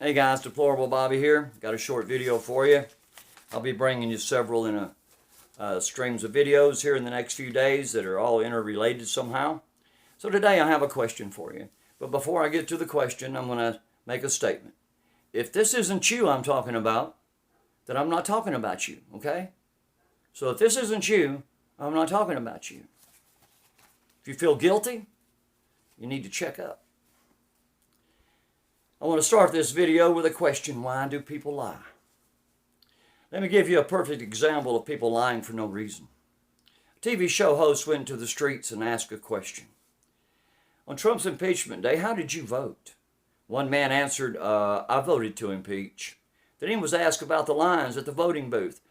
Hey guys, Deplorable Bobby here. Got a short video for you. I'll be bringing you several in streams of videos here in the next few days that are all interrelated somehow. So today I have a question for you. But before I get to the question, I'm going to make a statement. If this isn't you I'm talking about, then I'm not talking about you, okay? So if this isn't you, I'm not talking about you. If you feel guilty, you need to check up. I want to start this video with a question. Why do people lie? Let me give you a perfect example of people lying for no reason. A TV show host went to the streets and asked a question. On Trump's impeachment day, how did you vote? One man answered, I voted to impeach. Then he was asked about the lines at the voting booth.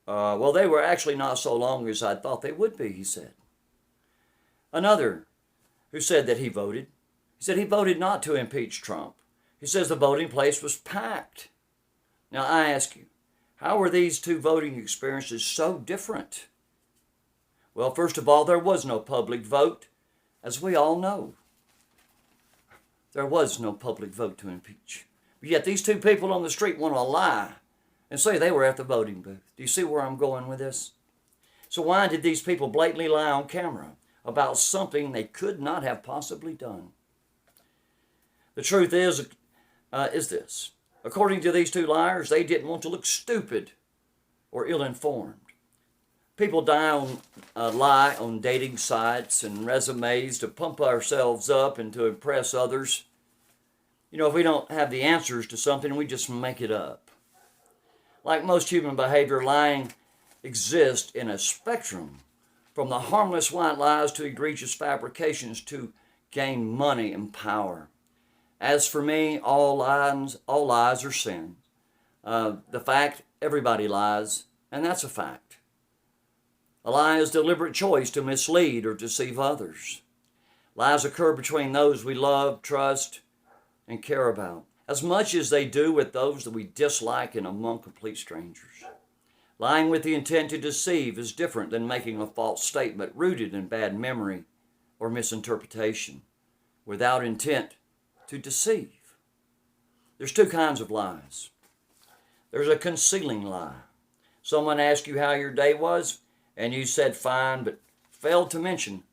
Well, they were actually not so long as I thought they would be, he said. Another who said that he voted, he said he voted not to impeach Trump. He says the voting place was packed. Now I ask you, how were these two voting experiences so different? Well, first of all, there was no public vote, as we all know. There was no public vote to impeach. But yet these two people on the street want to lie and say they were at the voting booth. Do you see where I'm going with this? So why did these people blatantly lie on camera about something they could not have possibly done? The truth is this. According to these two liars, they didn't want to look stupid or ill-informed. People lie on dating sites and resumes to pump ourselves up and to impress others. You know, if we don't have the answers to something, we just make it up. Like most human behavior, lying exists in a spectrum, from the harmless white lies to egregious fabrications to gain money and power. As for me, all lies are sin. The fact, everybody lies, and that's a fact. A lie is deliberate choice to mislead or deceive others. Lies occur between those we love, trust, and care about, as much as they do with those that we dislike and among complete strangers. Lying with the intent to deceive is different than making a false statement rooted in bad memory or misinterpretation, without intent to deceive. There's two kinds of lies. There's a concealing lie. Someone asked you how your day was, and you said fine, but failed to mention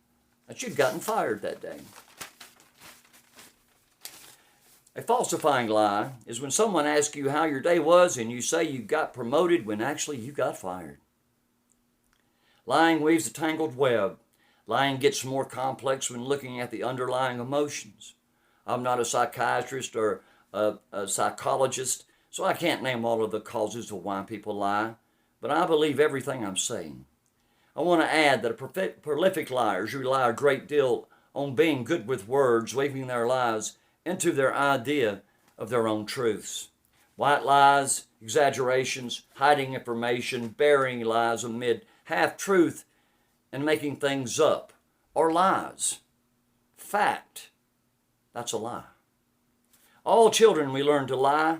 that you'd gotten fired that day. A falsifying lie is when someone asks you how your day was and you say you got promoted when actually you got fired. Lying weaves a tangled web. Lying gets more complex when looking at the underlying emotions. I'm not a psychiatrist or a psychologist, so I can't name all of the causes of why people lie, but I believe everything I'm saying. I want to add that prolific liars rely a great deal on being good with words, weaving their lies into their idea of their own truths. White lies, exaggerations, hiding information, burying lies amid half-truth, and making things up, are lies. Fact. That's a lie. All children, we learn to lie.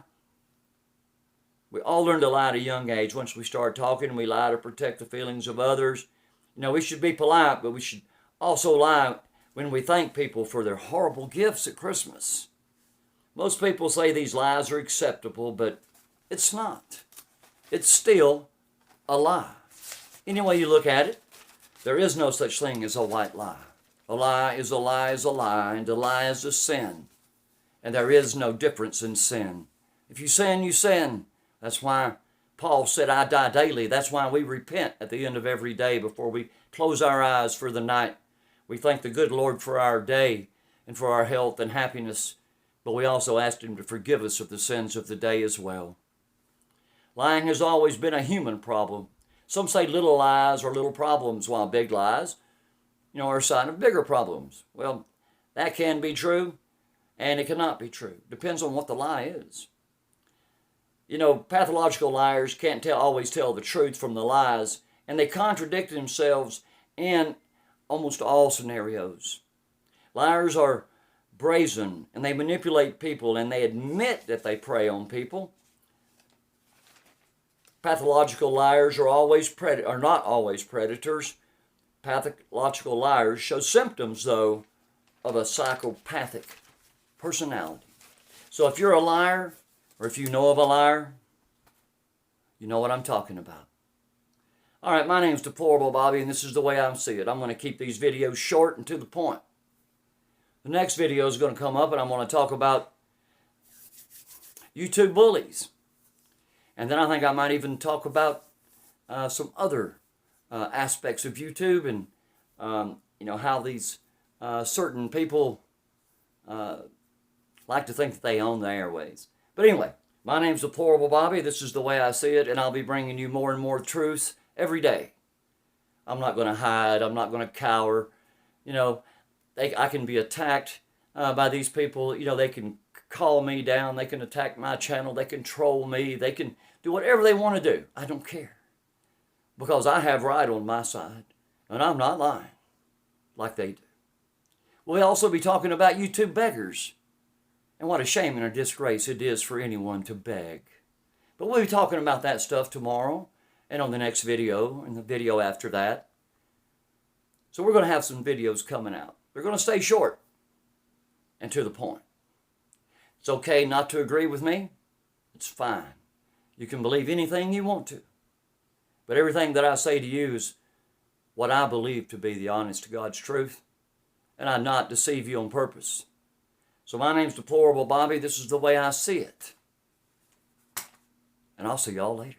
We all learn to lie at a young age. Once we start talking, we lie to protect the feelings of others. You know, we should be polite, but we should also lie when we thank people for their horrible gifts at Christmas. Most people say these lies are acceptable, but it's not. It's still a lie. Any way you look at it, there is no such thing as a white lie. A lie is a lie is a lie, and a lie is a sin. And there is no difference in sin. If you sin, you sin. That's why Paul said, I die daily. That's why we repent at the end of every day before we close our eyes for the night. We thank the good Lord for our day and for our health and happiness, but we also ask Him to forgive us of the sins of the day as well. Lying has always been a human problem. Some say little lies are little problems, while big lies, are a sign of bigger problems. Well, that can be true, and it cannot be true. Depends on what the lie is. Pathological liars can't always tell the truth from the lies, and they contradict themselves in almost all scenarios. Liars are brazen, and they manipulate people, and they admit that they prey on people. Pathological liars are not always predators. Pathological liars show symptoms, though, of a psychopathic personality. So if you're a liar, or if you know of a liar, you know what I'm talking about. All right, my name's Deplorable Bobby, and this is the way I see it. I'm going to keep these videos short and to the point. The next video is going to come up, and I'm going to talk about YouTube bullies. And then I think I might even talk about some other aspects of YouTube and, how these certain people like to think that they own the airways. But anyway, my name's Deplorable Bobby. This is the way I see it, and I'll be bringing you more and more truths every day. I'm not going to hide. I'm not going to cower. I can be attacked by these people. They can call me down. They can attack my channel. They can troll me. They can do whatever they want to do. I don't care. Because I have right on my side. And I'm not lying like they do. We'll also be talking about YouTube beggars. And what a shame and a disgrace it is for anyone to beg. But we'll be talking about that stuff tomorrow and on the next video and the video after that. So we're going to have some videos coming out. They're going to stay short and to the point. It's okay not to agree with me. It's fine. You can believe anything you want to. But everything that I say to you is what I believe to be the honest to God's truth. And I not deceive you on purpose. So my name's Deplorable Bobby. This is the way I see it. And I'll see y'all later.